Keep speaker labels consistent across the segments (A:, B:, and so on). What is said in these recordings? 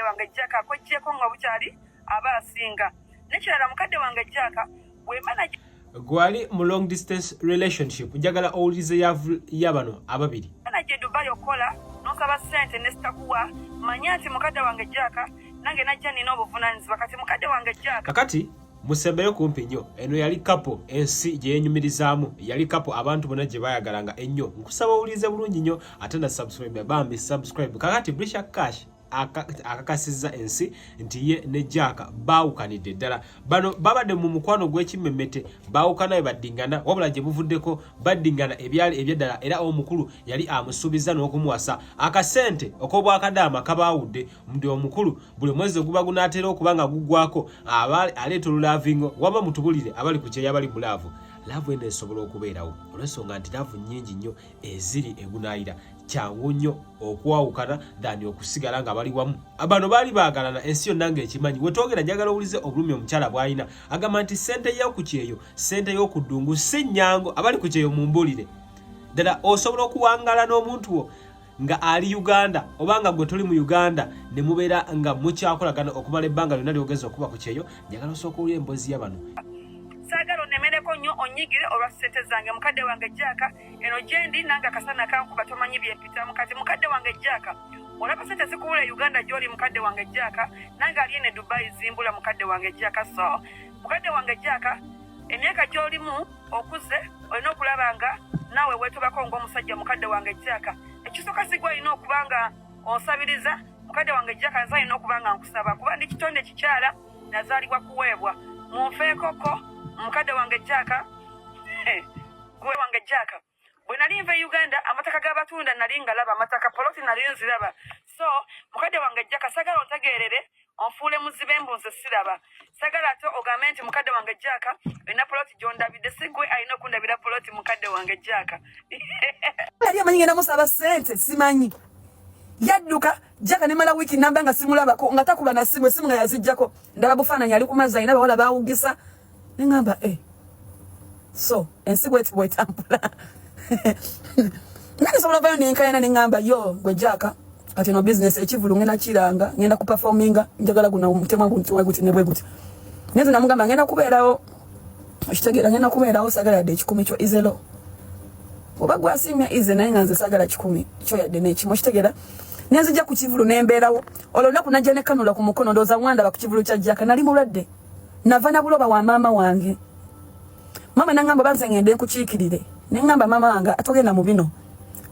A: wange Jaka akojjeko nga bukyali aba asinga nekirala mukadde wange Jaka we manager
B: gwali mu long distance relationship njagala owulize yabano ababiri
A: manager Dubai okola nosaba sente nesitakuwa manya nti mukadde wange Jaka nange najja nina obuvunanyizibwa kati mukadde wange Jaka
B: kakati musembere kumpi nnyo eno yali kapo ensi gye yenyumirizaamu yali kapo abantu bonna gye bayagalanga ennyo nkusaba owulize bulungi nnyo ate na subscribe bambi subscribe kakati Brisha Cash akakasizza ensi nti ye ne Jaka baawukanidde ddala bano babadde mu mukwano gw'ekimmemmete baawukanayo baddingana wabula gye buvuddeko baddingana ebyali ebyeddala era omukulu yali amusuubiza n'okumuwasa akasente ok'obwakadaama kabaawudde ndi omukulu buli mwezi guba gunaatera okuba nga guggwako aleeta olulaavingo waba mutubulire abali ku kyeya bali bulaavu laavu eno esobola okubeerawo olw'ensonga nti laavu nnyingi nnyo eziri egunaayira kyangu nnyo okwawukana dani okusigala nga bali wamu abano baali baagalana ensi yonna ng'ekimanyi wetwogera njagala owulize obulumi omukyala bw'alina agamba nti sente y'okukyeyo sente y'okuddungu si nnyango abali ku kyeyo mumbuulire ddala osobola okuwangala n'omuntu wo nga ali Uganda obanga gwe tuli mu Uganda ne mubeera nga mukyakolagana okumala ebbanga lyonna lyogeza okuba ku kyeyo njagala osooka owulira emboozi y'abano
A: sagala onemereko nnyo onyigire olwa ssente zange mukadde wange Jaka eno gyendi nange akasana kankuba tomanyi byempitamu kati mukadde wange Jaka olaba ssente zikuwula Uganda gy'oli mukadde wange Jaka nange ali ene Dubai zimbula mukadde wange Jaka so mukadde wange Jaka emyaka gy'olimu okuze olina okulaba nga naawe weetubako ng'omusajja mukadde wange Jaka ekisooka sigwa olina okuba nga onsabiriza mukadde wange Jaka nze alina okuba nga nkusaba kuba ndi kitonde kikyala nazaalibwa kuweebwa munfeekoko mukadde wange Jaka gwe wange Jaka bwe nali nva Uganda amataka g'abatunda nali ngalaba amataka poloti nali nziraba so mukadde wange Jaka sagala otegeerere onfuule muzibe embunze siraba sagala ate ogambe nti mukadde wange Jaka olina poloti gy'ondabidde si gwe alina okundabira poloti mukadde wange Jaka
C: yali amanyi ngenda musaba ssente simanyi yadduka Jaka nemala wiiki namba nga simulabako nga takuba na simu nga yazijjako ndaba bufaananyi ali ku mazzi alina bawala baawugisa nengamba so ensi bwetambula nga nsobola vayo nenkayana nengamba yo gwe Jaka kati no business ekivulu ngenda kiranga ngenda kuperforminga njagala guna omutemwa guti ne bwe guti neze namugamba ngenda kubeerawo okitegera ngenda kubeerawo sagala yadde ekikumi kyo izelo oba gwasimya ize naye nga nze sagala 10 kyo yadde n'ekimu okitegera nenzija ku kivulu nembeerawo olunaku najja ne kanula ku mukono ndooza mwandaba ku kivulu kya Jaka nali mulwadde nava na buloba wa maama wange mama nangamba banze ngende nkukiikirire nengamba mama wange atogenda mu bino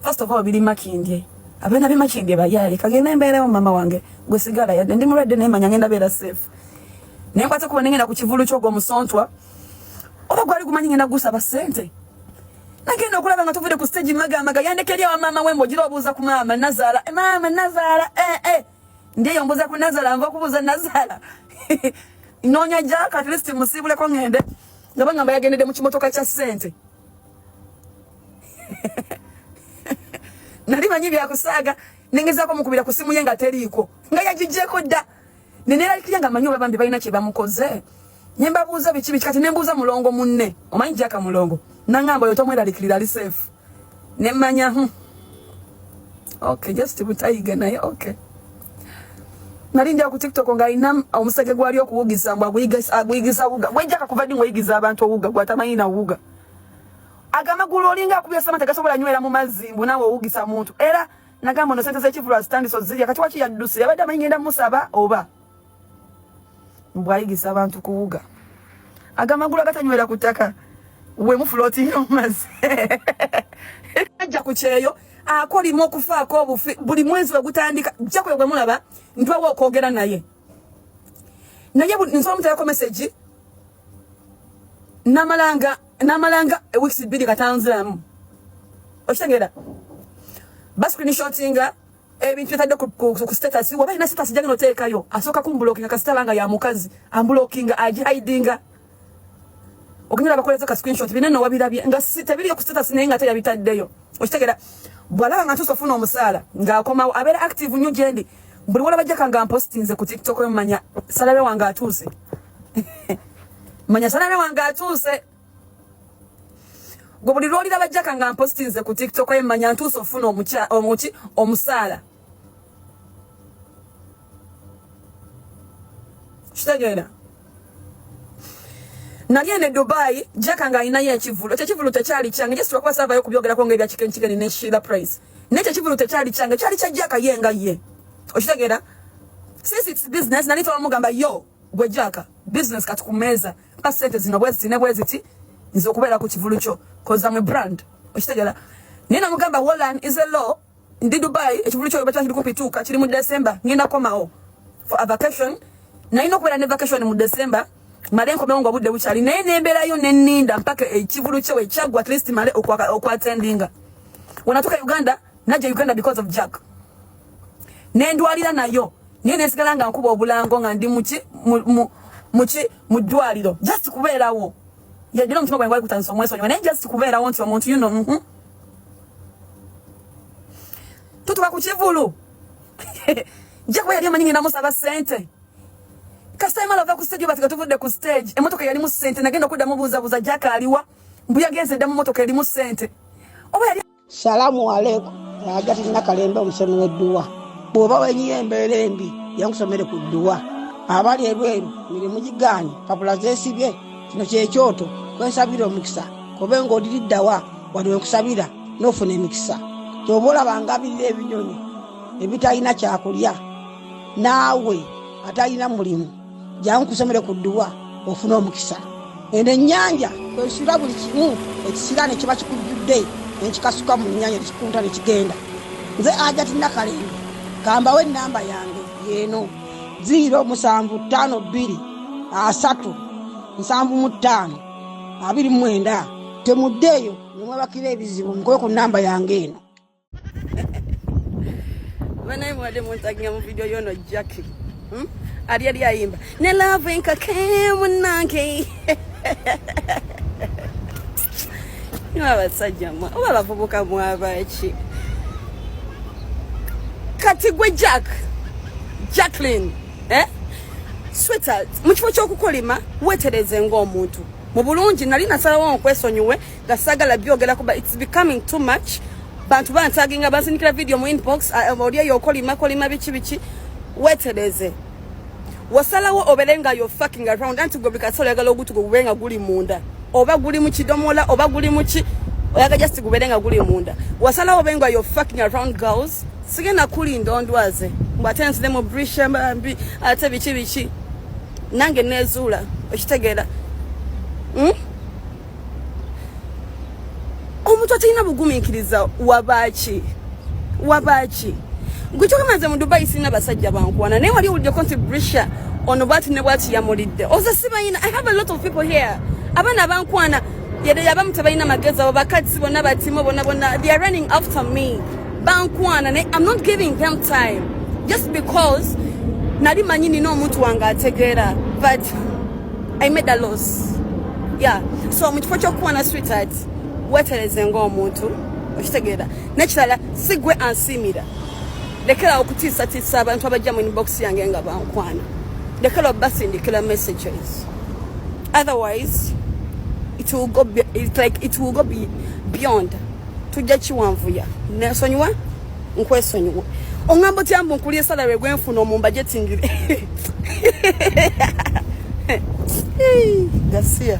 C: first of all biri makindye abena bimakindye bayali kagenda embeerawo mama wange gwe sigala yadde ndi mulwadde nemanya ngenda beera safe nenkwate kuba nengenda ku kivulu ky'ogwo musontwa oba gwali gumanyi ngenda gusaba ssente nagenda okulaba nga tuvudde ku stage magamaga yandekerya wa mama wembo gira obuuza ku mama Nazala mama Nazala ndiyo mbuza ku Nazala nva okubuuza Nazala nonya Jaka at least musibuleko ngende nga bangamba yagendedde mu kimotoka kya ssente nali manyi byakusaaga nengezaako mukubira ku simu ye nga teriiko nga yagijjeeko dda neneeralikirya nga manyi babambi balina kye bamukoze nembabuuza biki kati nembuuza mulongo munne omanyi Jaka mulongo nangamba oyo tomweralikirira ali safe nemmanya okay just butayiga naye okay nali ndya ku TikTok nga alina omusege gwali okuwugisa mbw aguyigisa wuga gwe Jaka kuva ddi ng'oyigiza abantu owuga gwatamanyi na wuga agamagulu olinga akubya sama tegasobola nywera mu mazzi mbu naawe owugisa muntu era nagamba ono sente z'ekivulu azitandiso zirya kati waki yadduse yabadde amanyi ngenda musaba oba mbw ayigisa abantu kuwuga agamagulu agatanywera ku ttaka we mufulootinga mu mazzi ajja ku kyeyo akolimu okufaako obufi buli mwezi wegutandika Jaka gwe mulaba ntwawo okwogera naye nsobola mutayako message namalanga weeks 2 katanziramu okitegeera bascreenshotinga ebintu byetadde ku status waba ina status jagenda oteekayo asooka kumbulokinga kasitaba nga ya mukazi ambulokinga agihidinga okunyira bakoleza ka screenshot binene wabirabye nga tebiriyo ku status naye nga teyabitaddeyo okitegeera bwalaba nga ntuusa ofuna omusaala ng'akomawo abeera active nnyo gyendi buli wala Jaka nga mpostinze ku TikTok manya salabe wange atuuse manya salabe wange atuuse gwe buli lwolira Jaka nga mpostinze ku TikTok manya ntuusa ofuna omusaala Kitegeera. Nagende Dubai, Jaka nga ina ye chivulu. Ekivulu tekyali kyange. Just wakwa sava yo kubyogera ko ngeri chicken ne Sheila Price. Neche chivulu tekyali kyange. Kyali kya Jaka yenga ye. Okitegeera? Since it's business, nalito bamugamba yo, gwe Jaka, business katukumeza. Pasente zino bwezi nzo kubera ku kivulu kyo. Cause I'm a brand. Okitegeera? Nina mugamba Holland is a law. Ndi Dubai, ekivulu kyo bacha ndikupituka kiri mu December. Ngenda komao for a vacation. Na ino kwera ne vacation mu December. Malenko meongo budde buchali naye nembera yo nenninda mpaka ekivulu kyo ekyagwa at least male okwa attendinga. Wanatoka Uganda, naje Uganda because of Jack. Nendwalira nayo. Niye nesigala nga nkuba obulango nga ndi mu ddwaliro. Just kubeerawo. Ya dino mtimo gwangwali kutanso mweso. Naye just kubeerawo nti omuntu you know. Tutuka ku kivulu. Jack yali amanyi ngenda musaba sente. Kasema lava ku stage batika tuvudde ku stage. Emotoka yali mu sente nagenda kudda mubuza Jack aliwa. Mbuya genze dda mu motoka yali mu sente. Oba yali
D: Salamu alaikum. Ajati nakalembe omusemi w'edduwa. Bwoba wenyiyembeera embi yankusomere ku dduwa. Abali ebweru mirimu giganye papula zeesibye kino kyekyoto kwensabira omukisa kobe ng'odiriddawa wali wenkusabira n'ofuna emikisa. Kyoba olabanga abirira ebinyonyi ebitalina kyakulya naawe atalina mulimu jangu kusomere ku dduwa ofuna omukisa. Eno ennyanja kwesula buli kimu ekisira ne kiba kikujjudde nekikasuka mu nnyanja nekikunta nekigenda. Nze Ajati Nakalembe kambawo ennamba yange yeno 072537529 temuddeeyo nemwebakira ebizibu nkoye ku nnamba yange eno.
C: Banaye mwade muntaginga mu video yono Jackie. Ali ayimba. Ne love nka kemunanke. Abasajja mwa oba bavubuka mwabaki kati gwe Jacqueline sweetheart mukifo ky'okukolima wetereze ng'omuntu mu bulungi nali nasalawo okwesonyiwe gasagala byogera kuba it's becoming too much bantu bantaginga bazinikira video mu inbox audio yokolima biki wetereze wasalawo oberenga yo fucking around anti go bikasola yagala ogutugo bubenga guli munda oba guli mu kidomola oba guli mu ki oyaga just guberenga guli munda wasalawo benga yo fucking around girls sigena kuli ndondwaze mbatenze demo brisha mbi ate biki nange nezula okitegera omuntu atina bugumiikiriza wabaki Gucho kamaze mu Dubai sina basajja bankwana naye wali ulije konti brisha ono bati ne bwati yamulidde oza sibayina. I have a lot of people here abana bankwana yede yabamutabayina mageza babakati bona batimo bona they are running after me bankwana I'm not giving them time just because nali manyini no omuntu wanga ategera but I made a loss. Yeah, so mutfocho kwana sweetheart wetereze ngo omuntu okitegera nekirala sigwe ansimira lekera okutisa abantu abajja mu inbox yange nga bankwana lekera basindikira messages otherwise it will go beyond tujja kiwanvuya nesonyiwa nkwesonyiwa ongambo tyambo nkuliye salary gwenfuna omumba jetingire Garcia